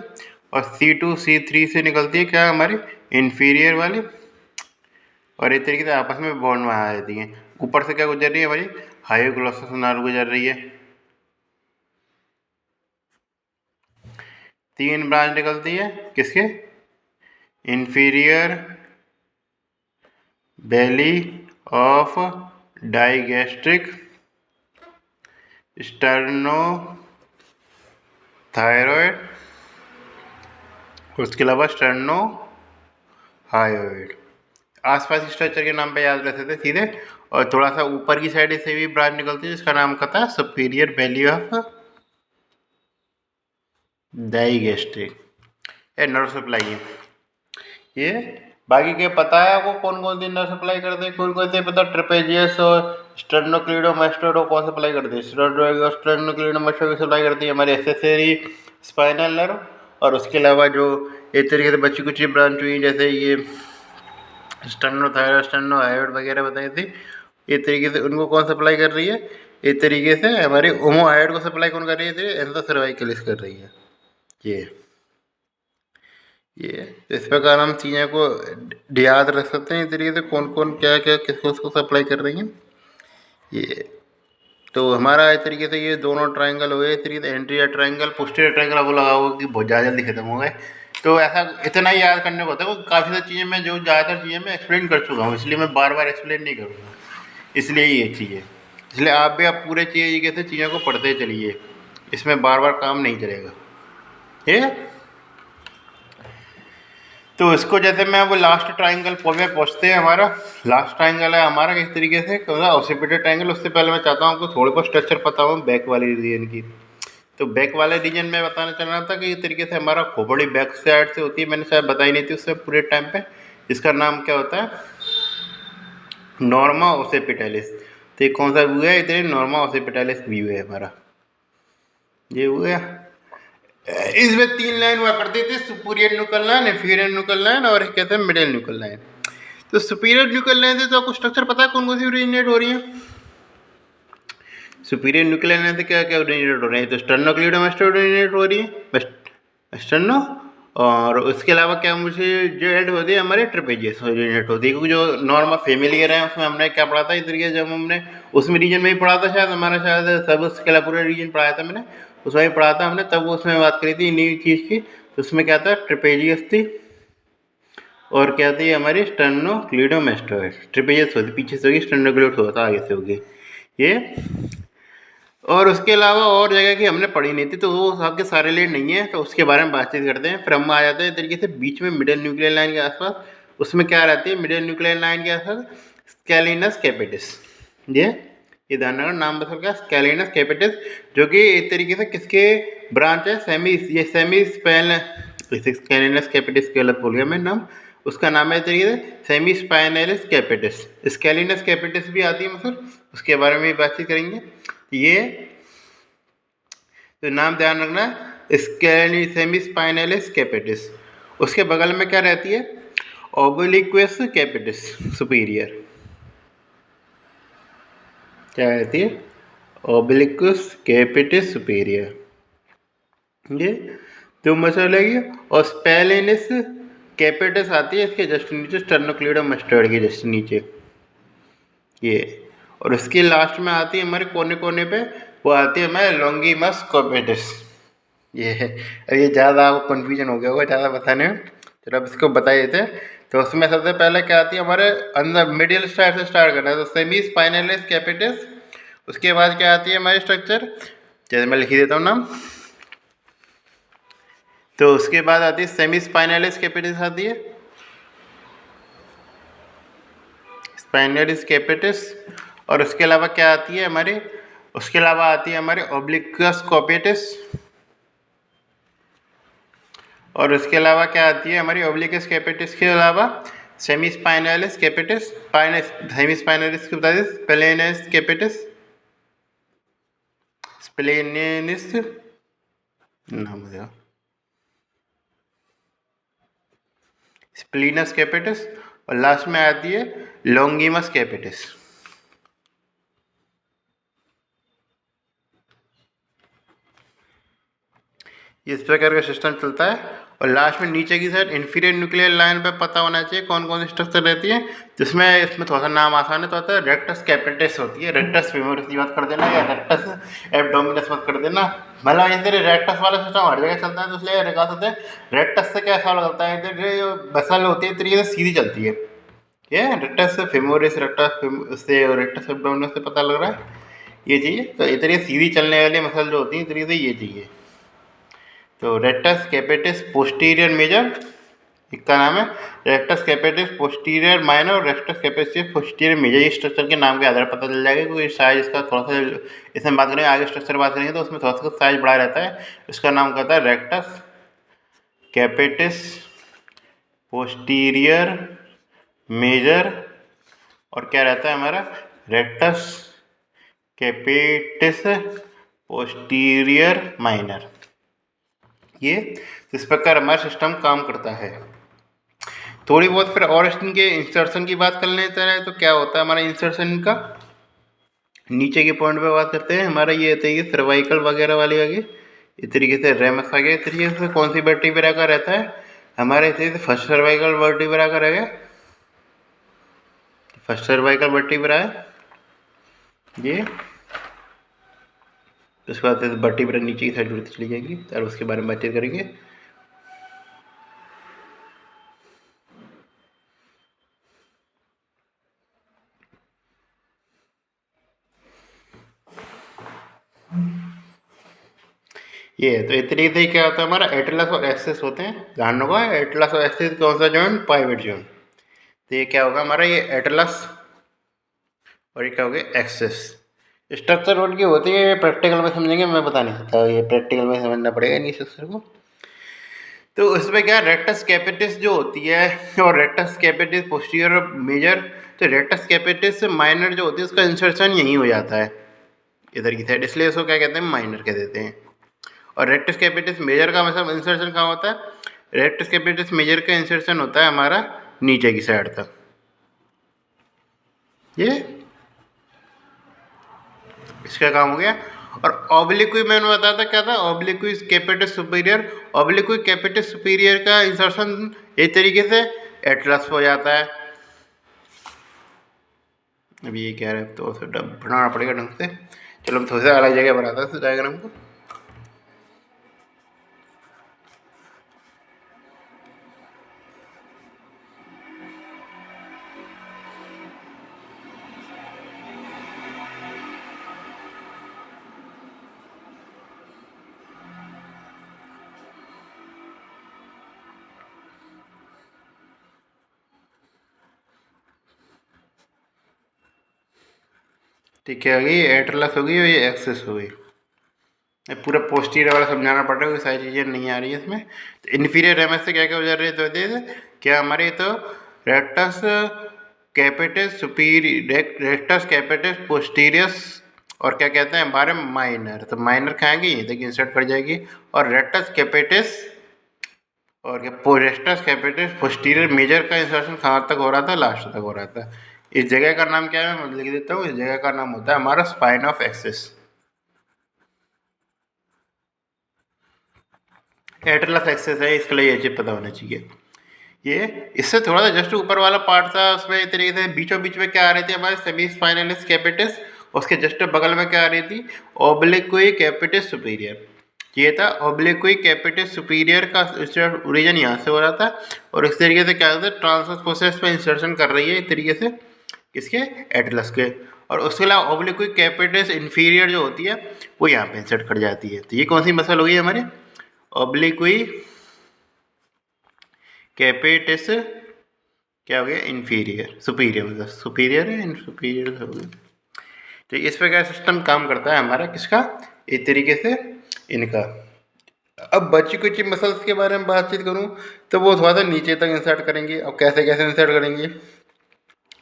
और C2 C3 से निकलती है क्या? हमारी इन्फीरियर वाली। और इस तरीके से आपस में बॉन्ड में आ जाती हैं। ऊपर से क्या गुजर रही है? हमारी हायोग्लोसस नर्व गुजर रही है। 3 ब्रांच निकलती है किसके? इन्फीरियर बेली ऑफ डाइगैस्ट्रिक स्टर्नोथायरॉइड, उसके अलावा स्टर्नोहायोइड। आसपास स्ट्रक्चर के नाम पे याद रखते थे सीधे। और थोड़ा सा ऊपर की साइड से भी ब्रांच निकलती है जिसका नाम कहता है सुपीरियर बेली ऑफ डाइगैस्ट्रिक। ये नर्व सप्लाई है ये। बाकी के पता है आपको कौन कौन सी नर्व सप्लाई करते हैं? कौन कौन से पता? ट्रेपेजियस और स्टर्नोक्लीडोमास्टोइड कौन सप्लाई करते हैं? स्टर्नोक्लीडोमास्टोइड सप्लाई करती है हमारे एक्सेसरी स्पाइनल नर्व। और उसके अलावा जो एक तरीके से बच्ची कुछ ब्रांच हुई जैसे ये स्टर्नोथायरॉइड स्टर्नोहायोइड वगैरह बताई थी, इस तरीके से उनको कौन सप्लाई कर रही है? इस तरीके से हमारे ओमोहायोइड को सप्लाई कौन कर रही है? एंसा सर्वाइकलिस कर रही है ये। तो इस प्रकार हम चीज़ों को याद रख सकते हैं इस तरीके से कौन कौन क्या क्या किसको उसको सप्लाई कर रही हैं ये। तो हमारा इस तरीके से ये दोनों ट्रायंगल हो गए। इस तरीके से एंटीरियर ट्रायंगल पोस्टीरियर ट्रायंगल आपको लगा होगा कि बहुत ज़्यादा जल्दी खत्म हो गए। तो ऐसा इतना ही याद करने को होता है, वो काफ़ी सारी चीज़ें मैं जो ज़्यादातर चीज़ें मैं एक्सप्लेन कर चुका हूँ, इसलिए मैं बार बार एक्सप्लेन नहीं करूँगा, इसलिए ये चीज़ है। इसलिए आप भी आप पूरे तरीके से चीज़ों को पढ़ते चलिए, इसमें बार बार काम नहीं चलेगा, ठीक है। तो इसको जैसे मैं वो लास्ट ट्राइंगल में पहुँचते हैं, हमारा लास्ट ट्राइंगल है हमारा किस तरीके से ऑक्सीपिटेड ट्राइंगल। उससे पहले मैं चाहता हूँ आपको थोड़े बहुत स्ट्रक्चर पता हो बैक वाले रीजन की। तो बैक वाले रीजन में बताना चल रहा था कि इस तरीके से हमारा खोपड़ी बैक साइड से होती है, मैंने शायद बताई नहीं थी उससे पूरे टाइम पे। इसका नाम क्या होता है, नॉर्मा ओसिपिटैलिस। तो ये कौन सा व्यू है, इतने नॉर्मा ओसिपिटैलिस व्यू है हमारा, ये व्यू है। इसमें 3 लाइन हुआ करती थी, superior nuchal line, inferior nuchal line और कहते हैं मिडिल न्यूकल लाइन। तो सुपीरियर न्यूकल लाइन से तो आपको स्ट्रक्चर पता है कौन कौन सी ओरिजिनेट हो रही है। सुपीरियर न्यूकल लाइन से क्या क्या ओरिजिनेट हो रहे हैं, तो स्टर्नोक्लीडोमास्टर ओरिजिनेट हो रही है, स्टर्नो। और उसके अलावा क्या मुझे जो ऐड होती है हमारे ट्रेपेजियस ओरिजिनेट होती है, क्योंकि जो नॉर्मल फेमिलियर है उसमें हमने क्या पढ़ा था इस तरीके से, जब हमने उसमें रीजन में ही पढ़ा था शायद, हमारा शायद सब उसके पूरा रीजन पढ़ाया था मैंने, उसमें ही पढ़ा था हमने, तब उसमें बात करी थी नई चीज़ की। तो उसमें क्या था, ट्रेपेजियस थी और क्या थी हमारी स्टर्नोक्लीडोमास्टोइड। ट्रेपेजियस होती पीछे से होगी, स्टर्नोक्लीड होता आगे से होगी ये। और उसके अलावा और जगह की हमने पढ़ी नहीं थी, तो वो आपके सारे लिए नहीं है, तो उसके बारे में बातचीत करते हैं। फिर हम आ जाते हैं तरीके से बीच में मिडिल न्यूक्लियर लाइन के आसपास। उसमें क्या रहती है मिडिल न्यूक्लियर लाइन के आसपास, स्कैलिनस कैपिटिस। ये ध्यान रखना, नाम बदल गया, स्कैलिनस कैपिटिस, जो कि एक तरीके से किसके ब्रांच है, ये सेमी स्पाइनल, स्कैलिनस कैपिटिस के गलत बोल गया मैं नाम, उसका नाम है तरीके से सेमी स्पाइनलिस कैपिटिस। स्कैलिनस कैपिटिस भी आती है मतलब, उसके बारे में भी बातचीत करेंगे। ये तो नाम ध्यान रखना, सेमी स्पाइनलिस कैपिटिस। उसके बगल में क्या रहती है, ओब्लिक्वस कैपिटिस सुपीरियर। क्या रहती है, ओब्लिक्वस कैपिटिस सुपीरियर, ये तो मसला है। और स्पेलिनस कैपिटिस आती है इसके जस्ट नीचे, स्टर्नोक्लीडोमास्टोइड के जस्ट नीचे ये। और उसके लास्ट में आती है हमारे कोने कोने पे, वो आती है हमारे लॉन्गिमस कैपिटिस, ये है। अब ये ज़्यादा आपको कन्फ्यूजन हो गया होगा ज़्यादा बताने में, चलो अब इसको बता देते हैं। तो उसमें सबसे पहले क्या आती है हमारे अंदर, मिडिल साइड से स्टार्ट करना है, तो सेमी स्पाइनलिस कैपिटिस। उसके बाद क्या आती है हमारी स्ट्रक्चर, जैसे मैं लिख ही देता हूँ नाम। तो उसके बाद आती है सेमी स्पाइनलिस कैपिटिस आती है, स्पाइनलिस कैपिटिस। और उसके अलावा क्या आती है हमारी, उसके अलावा आती है हमारे ओब्लिक्वस कैपिटिस। और उसके अलावा क्या आती है हमारी ओब्लिकस कैपिटिस के अलावा semi spinalis capitis, semi spinalis के बता दें, स्प्लेनिस कैपिटिस, स्प्लेनिस नाम है, स्प्लीनस कैपिटिस। और लास्ट में आती है लॉन्गिमस कैपिटिस। इस प्रकार का सिस्टम चलता है। और लास्ट में नीचे की साइड इंफीरियर न्यूक्लियर लाइन पे पता होना चाहिए कौन कौन सी स्ट्रक्चर रहती है, जिसमें इसमें थोड़ा सा नाम आसान है, तो होता है रेक्टस कैपिटिस होती है, रेक्टस फीमोरिस की बात कर देना या रेक्टस एब्डोमिनस मत कर देना। मतलब इधर रेक्टस वाला सिस्टम हर जगह चलता है, तो इसलिए निकाल सकते हैं रेक्टस से क्या सवाल होता है, इधर जो मसल होती है तरीके से सीधी चलती है, ये रेक्टस फीमोरिस, रेक्टस से और रेक्टस एब्डोमिनस से पता लग रहा है ये चाहिए। तो इस तरीके सीधी चलने वाली मसल जो होती है तरीके से ये चाहिए। तो रेक्टस कैपिटिस पोस्टीरियर मेजर, इसका नाम है रेक्टस कैपिटिस पोस्टीरियर माइनर और रेक्टस कैपिटिस पोस्टीरियर मेजर। ये स्ट्रक्चर के नाम के आधार पर पता चल जाएगा, क्योंकि साइज इसका थोड़ा सा, इसमें बात करेंगे आगे स्ट्रक्चर बात करेंगे तो उसमें थोड़ा सा साइज बड़ा रहता है। इसका नाम कहता है रेक्टस कैपिटिस पोस्टीरियर मेजर, और क्या रहता है हमारा रेक्टस कैपिटिस पोस्टीरियर माइनर। ये इस प्रकार हमारा सिस्टम काम करता है। थोड़ी बहुत फिर और इनके इंसर्शन की बात कर लेते हैं, तो क्या होता है हमारा इंसर्शन का, नीचे के पॉइंट पे बात करते हैं। हमारा ये होता है सर्वाइकल वगैरह वाली आ गई, इस तरीके से रेमस आ गया, इस तरीके से कौन सी वर्टिब्रा का रहता है हमारे, इस तरीके से फर्स्ट सर्वाइकल वर्टिब्रा का रहेगा, फर्स्ट सर्वाइकल वर्टिब्रा है ये। उसके बाद वर्टिब्रा नीचे की साइड जुड़ती चली जाएगी, और उसके बारे में बातचीत करेंगे। ये है। तो इस तरीके से क्या होता है हमारा एटलस और एक्सेस होते हैं, ध्यान रखो एटलस और एक्सेस कौन सा जोन, पाइवट जोन। तो ये क्या होगा हमारा, ये एटलस और ये क्या हो गया एक्सेस। स्ट्रक्चर वर्ड की होती है, प्रैक्टिकल में समझेंगे, मैं बता नहीं सकता, ये प्रैक्टिकल में समझना पड़ेगा इन स्ट्रक्चर को। तो उसमें क्या रेक्टस कैपिटिस जो होती है और रेक्टस कैपिटिस पोस्टीरियर मेजर, तो रेक्टस कैपिटिस माइनर जो होती है उसका इंसर्शन यहीं हो जाता है इधर की साइड, इसलिए उसको क्या कहते हैं, माइनर कह देते हैं। और रेक्टस कैपिटिस मेजर का मतलब इंसर्शन कहाँ होता है, रेक्टस कैपिटिस मेजर का इंसर्शन होता है हमारा नीचे की साइड तक। ये इसका काम हो गया। और ऑब्लिक्वी मैंने बताया था क्या था, ऑब्लिक्वी कैपिटस सुपीरियर, ऑब्लिक्वी कैपिटस सुपीरियर का इंसर्शन एक तरीके से एटलस हो जाता है। अब ये क्या है, तो बनाना पड़ेगा ढंग से। चलो हम थोड़ा सा अलग जगह बनाता है डायग्राम को। ठीक है, ये एटलस हो गई और ये एक्सेस हो गई। पूरा पोस्टीरियर वाला समझाना पड़ रहा है, सारी चीज़ें नहीं आ रही है इसमें। तो इन्फीरियर रेमस से क्या क्या हो जा रही है, तो क्या हमारे तो rectus capitis superior, rectus capitis posterius, और क्या कहते हैं हमारे माइनर, तो माइनर खाएंगे ये देखिए इंसर्ट कर जाएगी। और रेक्टस कैपिटस और क्या रेक्टस कैपिटस पोस्टीरियर मेजर का इंसर्शन कहाँ तक हो रहा था, लास्ट तक हो रहा था। इस जगह का नाम क्या है मैं लिख देता हूँ, इस जगह का नाम होता है हमारा spine of axis. Atlas axis है, इसके लिए ये चीज़ पता होना चाहिए। ये इससे थोड़ा सा जस्ट ऊपर वाला पार्ट था, उसमें इस तरीके से बीचों बीच में क्या आ रही थी हमारे सेमी स्पाइनलिस कैपिटस, उसके जस्ट बगल में क्या आ रही थी, ओब्लिक्वी कैपिटस सुपीरियर। ये था ओब्लिक्वी कैपिटस सुपीरियर का ओरिजिन यहाँ से हो रहा था, और इस तरीके से क्या होता है ट्रांसवर्स प्रोसेस में इंसर्शन कर रही है इस तरीके से किसके, एटलस के। और उसके अलावा ओब्लिक्वी कैपिटस इन्फीरियर जो होती है वो यहाँ पे इंसर्ट कर जाती है। तो ये कौन सी मसल होगी हमारे, ओब्लिक्वी कैपिटस क्या हो गया, इन्फीरियर, सुपीरियर, मतलब सुपीरियर है, सुपीरियर हो गया। तो इस प्रकार सिस्टम काम करता है हमारा किसका, इस तरीके से इनका। अब बची कुछ मसल्स के बारे में बातचीत करूं तो वो थोड़ा सा नीचे तक इंसर्ट करेंगे। अब कैसे कैसे इंसर्ट करेंगे,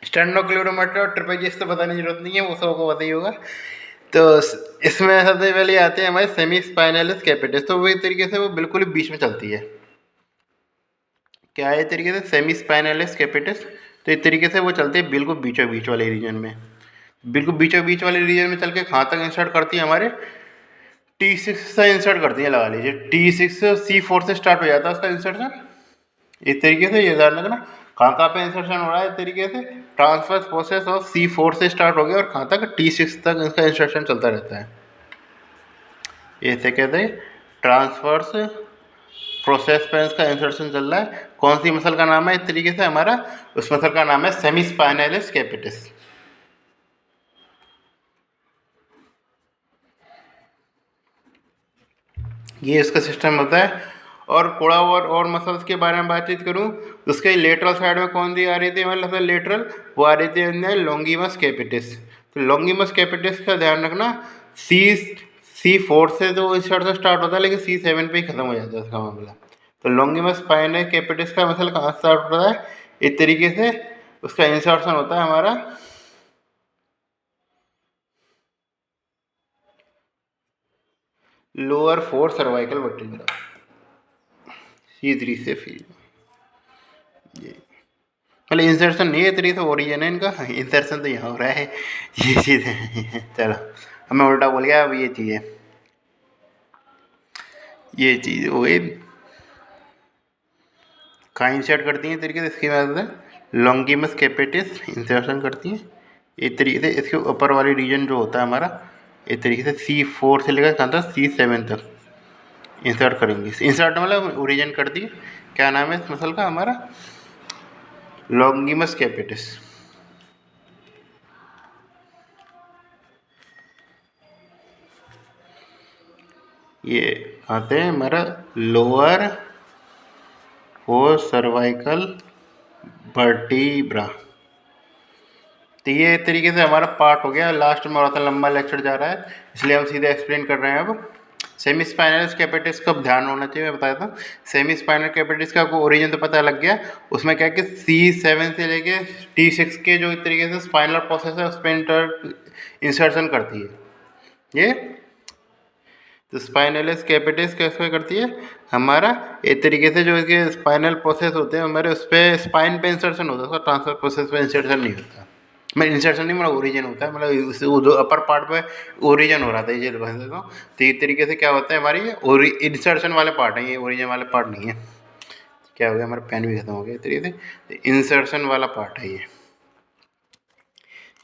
स्टेनोक्लेडोमेटर और ट्रेपेजियस तो बताने की जरूरत नहीं है, वो सबको पता ही होगा। तो इसमें सबसे पहले आते हैं हमारे सेमी स्पाइनलिस कैपिटस, तो वो इस तरीके से वो बिल्कुल ही बीच में चलती है। क्या है इस तरीके से, सेमी स्पाइनलिस कैपिटस, तो इस तरीके से वो चलते हैं बिल्कुल बीचों बीच वाले रीजन में, बिल्कुल बीचों बीच वाले रीजन में चल के कहाँ तक इंसर्ट करती है हमारे T6 से इंसर्ट करती है, लगा लीजिए T6 C4 से स्टार्ट हो जाता है उसका इंसर्शन। इस तरीके से ये ध्यान रखना कहाँ पे इंसर्शन हो रहा है, इस तरीके से ट्रांसफर प्रोसेस ऑफ C4 से स्टार्ट हो गया और कहाँ तक T6 तक इसका इंसर्शन चलता रहता है। इसे कहते हैं ट्रांसफर्स प्रोसेस पे इसका इंसर्शन चल रहा है। कौन सी मसल का नाम है इस तरीके से हमारा, उस मसल का नाम है सेमी स्पाइनलिस कैपिटस। ये इसका सिस्टम होता है। और कोड़ा और मसल्स के बारे में बातचीत करूं तो उसके लेटरल साइड में कौन सी आ रही थी, मतलब लेटरल, वो आ रही थी लॉन्गिमस कैपिटस। तो लॉन्गिमस कैपिटस का ध्यान रखना, C4 से तो इंसर्ट से स्टार्ट होता है लेकिन C7 पे ही खत्म हो जाता है उसका मामला। तो लॉन्गिमस स्पाइनल कैपिटस का मसल कहाँ स्टार्ट होता है, इस तरीके से उसका इंसर्शन होता है हमारा लोअर 4 सर्वाइकल वर्टिब्रा, C3 से फिर ये मतलब इंसर्शन नहीं है तरीके से ओरिजिन है इनका, इंसर्शन तो यहाँ हो रहा है, ये चीज़ है। चलो हमें उल्टा बोल गया, अब ये चीज़ है, ये चीज़ वो कहाँ इंसर्ट करती हैं तरीके से, इसकी वजह से लॉन्गिमस कैपिटस इंसर्शन करती हैं इस तरीके से। इसके ऊपर वाली रीजन जो होता है हमारा इस तरीके से C4 से लेकर कहाँ तक C7 तक इंसर्ट करेंगे। इंसर्ट मतलब ओरिजिन कर दी, क्या नाम है इस मसल का हमारा, लॉन्गिमस कैपिटस। ये आते हैं हमारा लोअर 4 सर्वाइकल वर्टीब्रा। तो ये एक तरीके से हमारा पार्ट हो गया। लास्ट में और लंबा लेक्चर जा रहा है, इसलिए हम सीधे एक्सप्लेन कर रहे हैं। अब सेमी स्पाइनल कैपिटिस का ध्यान होना चाहिए, मैं बताया था। सेमी स्पाइनल कैपिटिस का ओरिजिन तो पता लग गया। उसमें क्या है कि C7 से लेके T6 के जो एक तरीके से स्पाइनल प्रोसेस है उसमें इंसर्शन करती है ये। तो स्पाइनलिस कैपिटिस कैसे करती है हमारा, एक तरीके से जो इसके स्पाइनल प्रोसेस होते हैं हमारे उस पर स्पाइन पे इंसर्शन होता है, उसका ट्रांसफर प्रोसेस पे इंसर्शन नहीं होता। मतलब इंसर्शन नहीं, मतलब ओरिजिन होता है, मतलब जो अपर पार्ट पे ओरिजिन हो रहा था ये तो एक तरीके से क्या होता है हमारी इंसर्शन वाले पार्ट है, ये ओरिजिन वाले पार्ट नहीं है। क्या हो गया, हमारा पेन भी खत्म हो गया। एक तरीके से इंसर्शन वाला पार्ट है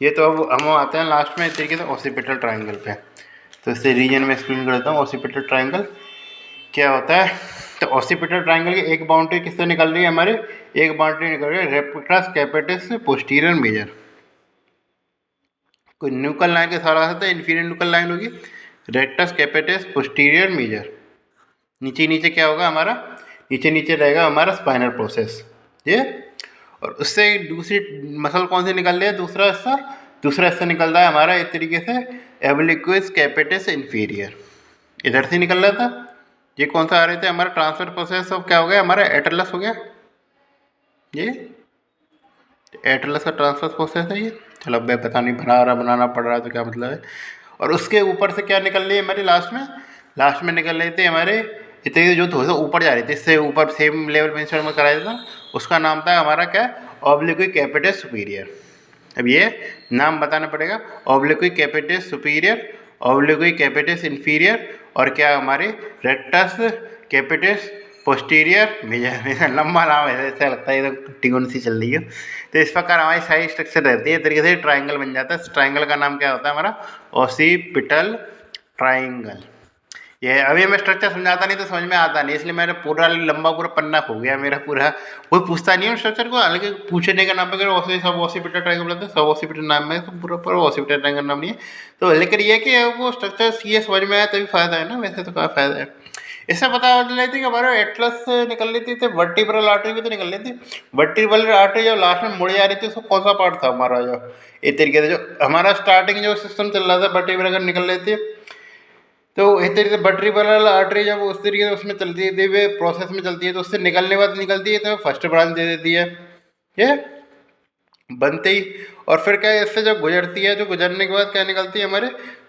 ये। तो अब हम आते हैं लास्ट में एक तरीके से ऑसिपिटल ट्राइंगल पे। तो इससे रीजन में एक्सप्लेन करता हूँ ऑसिपिटल ट्राइंगल क्या होता है। तो ऑसिपिटल ट्राइंगल की एक बाउंड्री किससे निकल रही है हमारे, एक बाउंड्री निकल रही है रेक्टस कैपिटिस से पोस्टीरियर मेजर। कोई न्यूकल लाइन के सारा है, इन्फीरियर न्यूकल लाइन होगी, रेक्टस कैपिटिस पोस्टीरियर मेजर। नीचे नीचे क्या होगा हमारा, नीचे नीचे रहेगा हमारा स्पाइनल प्रोसेस ये। और उससे दूसरी मसल कौन सी निकल रही है, दूसरा हिस्सा निकल रहा है हमारा एक तरीके से एब्लिक्विस कैपिटिस इंफीरियर, इधर से निकल रहा था। ये कौन सा आ रहे थे हमारा ट्रांसफर प्रोसेस ऑफ क्या हो गया हमारा एटलस हो गया, ये एटलस का ट्रांसफर प्रोसेस है ये। चलो अब मैं पता नहीं बनाना पड़ रहा है तो क्या मतलब है। और उसके ऊपर से क्या निकल रही है हमारी लास्ट में निकल रहे थे हमारे इतने जो थोड़ा सा ऊपर जा रहे थे, इससे ऊपर सेम लेवल में इंसर्ट में कराया था, उसका नाम था हमारा क्या, ऑब्लिक्विक कैपिटिस सुपीरियर। अब ये नाम बताना पड़ेगा, ऑब्लिक्विक कैपिटिस सुपीरियर, ऑब्लिक्विक कैपिटिस इंफीरियर, और क्या हमारे रेक्टस कैपिटिस पोस्टीरियर मेजर। लंबा नाम है, ऐसा लगता है तो टिगोन सी चल रही है। तो इस प्रकार हमारी सारी स्ट्रक्चर रहती है, तरीके से ट्राइंगल बन जाता है। इस ट्राइंगल का नाम क्या होता है हमारा, ऑसिपिटल ट्राइंगल। ये अभी मैं स्ट्रक्चर समझाता नहीं तो समझ में आता नहीं, इसलिए मेरा पूरा लंबा पूरा पन्ना खो गया मेरा पूरा। कोई पूछता नहीं है स्ट्रक्चर को, हालांकि पूछने का नाम पे सब ऑसिपिटल ट्राइंगल बोलते हैं, सब ऑसिपिटल नाम है, तो पूरा ऑसिपिटल ट्राइंगल नाम नहीं है। तो लेकिन ये कि वो स्ट्रक्चर सीए समझ में आया तभी फायदा है ना, वैसे तो क्या फायदा है। इससे पता चल रही थी कि हमारे एटलस से निकल रही थी, वर्टिब्रल आर्टरी भी तो निकल रही थी। वर्टिब्रल आर्टरी जब लास्ट में मुड़ जा रही थी उसको कौन सा पार्ट था हमारा, जो एक तरीके से जो हमारा स्टार्टिंग जो सिस्टम चल रहा था वर्टिब्रल अगर निकल रही थी, तो इस तरीके से वर्टिब्रल आर्टरी जब उस तरीके से उसमें चलती है, वे प्रोसेस में चलती है, तो उससे निकलने बाद निकलती है तो फर्स्ट ब्रांच दे देती है ये बनते ही। और फिर क्या इससे जब गुजरती है, जो गुजरने के बाद क्या निकलती है हमारे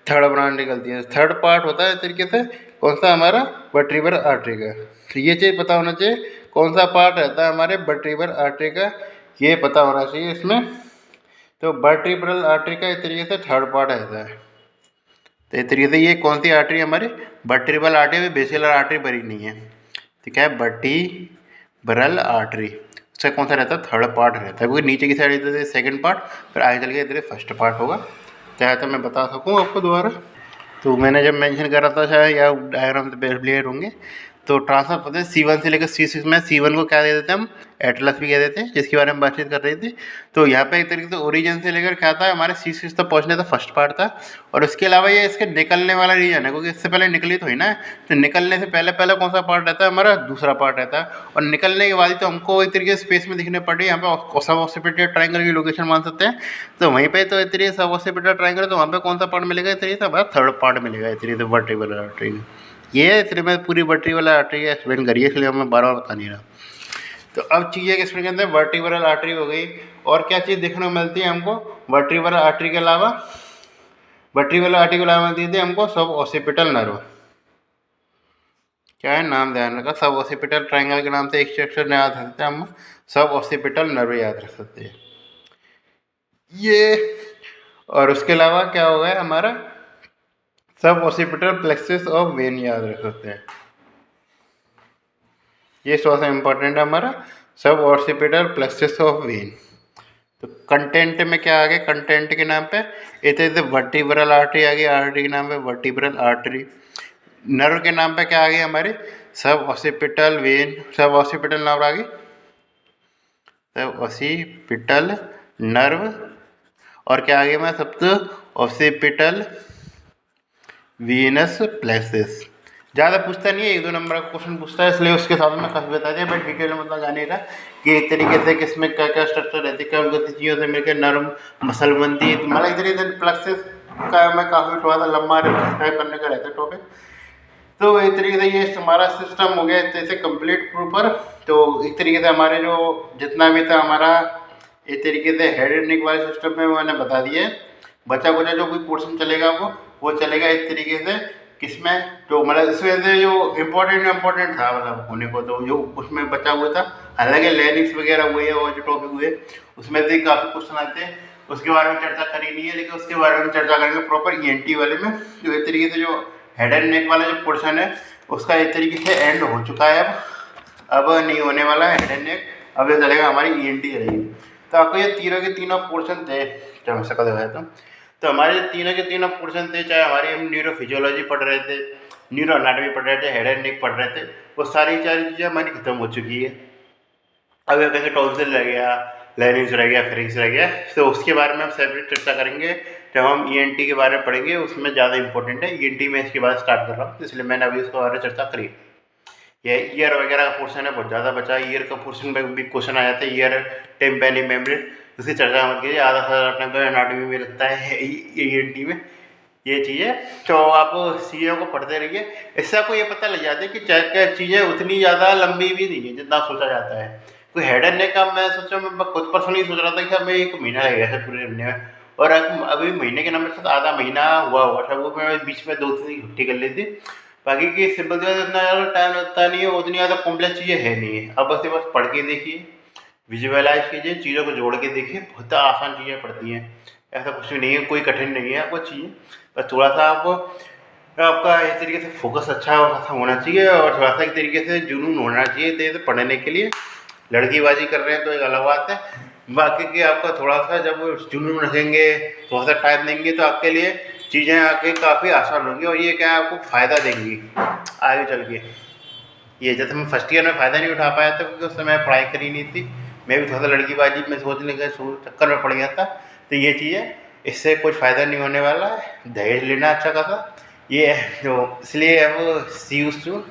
थर्ड ब्रांच निकलती है। थर्ड पार्ट होता है इस तरीके से कौन सा हमारा वर्टिब्रल आर्टरी का। तो ये चीज़ पता होना चाहिए कौन सा पार्ट रहता है हमारे वर्टिब्रल आर्टरी का, ये पता होना चाहिए इसमें। तो वर्टिब्रल आर्टरी का इस तरीके से थर्ड पार्ट रहता है। तो इस तरीके से ये कौन सी आर्टरी हमारी वर्टिब्रल आर्टरी में बेसिलर आर्टरी भरी नहीं है, ठीक है। वर्टिब्रल आर्टरी उसका कौन सा रहता है, थर्ड पार्ट रहता है, क्योंकि नीचे की साइड इधर सेकंड पार्ट, फिर आगे चल के इधर फर्स्ट पार्ट होगा। चाहे तो मैं बता सकूँ आपको दोबारा, तो मैंने जब मेंशन करा था शायद या डायग्राम से क्लियर होंगे। तो ट्रांसफर प्रोसेस C1 से लेकर C6 में C1 को क्या दे देते हैं हम, एटलस भी कह देते हैं, जिसके बारे में बातचीत कर रही थी। तो यहाँ पे एक तरीके से ओरिजिन से लेकर क्या था हमारे C6 तक पहुँचने था फर्स्ट पार्ट था। और उसके अलावा ये इसके निकलने वाला रीजन है, क्योंकि इससे पहले निकली तो हुई ना, तो निकलने से पहले पहले कौन सा पार्ट रहता है हमारा, दूसरा पार्ट रहता है। और निकलने के बाद ही तो हमको एक तरीके से स्पेस में दिखने पड़ रही है, यहाँ पे सब ऑसिपिटल ट्राइंगल की लोकेशन मान सकते हैं। तो वहीं पे तो एक तरीके से सब ऑसिपिटल ट्राइंगल, तो वहाँ पे कौन सा पार्ट मिलेगा, इस तरीके से हमारा थर्ड पार्ट मिलेगा, इस तरीके से वर्टिब्रल आर्टरी। ये इसलिए मैं पूरी वर्टिब्रल आर्टरी का एक्सप्लेन करिए, इसलिए मैं बार बार बता नहीं रहा। तो अब चीज़ें एक्सप्लेन करते हैं, वर्टिब्रल आर्टरी हो गई। और क्या चीज़ देखने को मिलती है हमको वर्टिब्रल आर्टरी के अलावा, वर्टिब्रल आर्टरी के अलावा मिलती थी हमको सब ऑसिपिटल नर्व। क्या है नाम ध्यान रखा, सब ऑसिपिटल ट्राइंगल के नाम से एक स्ट्रक्चर याद रख सकते हैं हम, सब ऑसिपिटल नर्व याद रख सकते हैं ये। और उसके अलावा क्या हो गया हमारा, सब ऑसिपिटल प्लेक्सस ऑफ वेन याद रख सकते हैं, ये सबसे इम्पोर्टेंट है हमारा सब ऑसिपिटल प्लेक्सस ऑफ वेन। तो कंटेंट में क्या आ गया, कंटेंट के नाम पे इतने वर्टिब्रल आर्टरी आ गई, आर्टरी के नाम पे वर्टिब्रल आर्टरी। नर्व के नाम पे क्या आ गई हमारी सब ऑसिपिटल वेन, सब ऑसिपिटल नर्व आ गई, सब ऑसिपिटल नर्व। और क्या आ गया हमारा सबसे ऑसिपिटल वीनस प्लेक्सस, ज़्यादा पूछता नहीं है, 1-2 नंबर का क्वेश्चन पूछता है, इसलिए उसके हिसाब से मैं काफ़ी बता दिया, बट डिटेल में मतलब जाने का कि एक तरीके से किसमें क्या क्या स्ट्रक्चर रहती है, क्या गति चीज़ों से मिलकर नरम मसल बनती है। तो मतलब एक तरीके से प्लक्सेस का मैं काफ़ी थोड़ा सा लंबा डिस्क्राइब करने का रहता है टॉपिक। तो एक तरीके से ये हमारा सिस्टम हो गया जैसे कंप्लीट प्रॉपर। तो एक तरीके से हमारे जो जितना भी था हमारा एक तरीके से हेड एंड नेक वाले सिस्टम में मैंने बता दिया है। बचा कुचा जो कोई पोर्शन चलेगा वो चलेगा एक तरीके से किसमें, जो मतलब इस वजह से जो इम्पोर्टेंट था मतलब होने को, तो जो उसमें बचा हुआ था। हालांकि लैरिंग्स वगैरह हुए और जो टॉपिक हुए उसमें से काफ़ी क्वेश्चन आते हैं, उसके बारे में चर्चा करी नहीं है, लेकिन उसके बारे में चर्चा करेंगे प्रॉपर ईएनटी वाले में। जो एक तरीके से जो हेड एंड नेक वाला जो पोर्शन है उसका एक तरीके से एंड हो चुका है, अब नहीं होने वाला है हेड एंड नेक, अब ये चलेगा हमारी ईएनटी चलेगी। तो आपको ये तीनों के तीनों पोर्शन थे, जब मैं शक्ल दिखाया तो हमारे तीनों के तीनों पोर्शन थे, चाहे हमारे हम न्यूरोफिजियोलॉजी पढ़ रहे थे, न्यूरो एनाटॉमी पढ़ रहे थे, हेड एंड नेक पढ़ रहे थे, वो सारी चीज़ें हमारी खत्म हो चुकी है। अब ये कहेंगे टॉन्सिल रह गया, लैरिंग्स रह गया, फेरिंग्स रह गया, तो उसके बारे में हम सेपरेट चर्चा करेंगे जब हम ईएनटी के बारे में पढ़ेंगे, उसमें ज़्यादा इंपॉर्टेंट है। ईएनटी में इसके बाद स्टार्ट कर रहा हूँ, इसलिए मैंने अभी उसके बारे में चर्चा करी। ये ईयर वगैरह का पोर्शन है, बहुत ज़्यादा बचा है। ईयर का पोर्शन में भी क्वेश्चन आ जाता है, ईयर टिम्पैनी मेम्ब्रेन, उसकी चर्चा मत कीजिए, आधा सारा टाइम तो एनाटॉमी में लगता है ईएनटी में ये चीज़ें। तो आप चीज़ों को पढ़ते रहिए, इससे आपको ये पता लग जाता है कि क्या चीज़ें उतनी ज़्यादा लंबी भी नहीं है जितना सोचा जाता है। कोई हेड एंड नेक का मैं सोचा, मैं खुद पर्सनली सोच रहा था कि हमें 1 महीना लगेगा सर पूरे करने में, और अभी महीने के नंबर से आधा महीना हुआ था, वो मैं बीच में 2 दिन छुट्टी कर ली थी। बाकी की सिंपल सी इतना ज़्यादा टाइम लगता नहीं है, उतनी ज़्यादा कॉम्प्लेक्स चीज़ें है नहीं है। अब बस पढ़ के देखिए, विजुअलाइज कीजिए, चीज़ों को जोड़ के देखिए, बहुत आसान चीज़ें पड़ती हैं, ऐसा कुछ भी नहीं है, कोई कठिन नहीं है आपको चीज़ें, बस थोड़ा सा आपका इस तरीके से फोकस अच्छा होना चाहिए, और थोड़ा सा एक तरीके से जुनून होना चाहिए तो पढ़ने के लिए। लड़कीबाजी कर रहे हैं तो एक अलग बात है, बाकी कि आपका थोड़ा सा जब जुनून रखेंगे, थोड़ा सा टाइम देंगे, तो आपके लिए चीज़ें आके काफ़ी आसान होंगी, और ये क्या आपको फ़ायदा देंगी आगे चल के। ये जैसे मैं फर्स्ट ईयर में फ़ायदा नहीं उठा पाया था क्योंकि उस समय पढ़ाई करी नहीं थी, मैं भी थोड़ा सा लड़कीबाजी में सोचने के चक्कर में पड़ गया था। तो ये चीज़ें, इससे कुछ फ़ायदा नहीं होने वाला है, दहेज लेना अच्छा खासा ये है, जो इसलिए अब सी यूज़ टू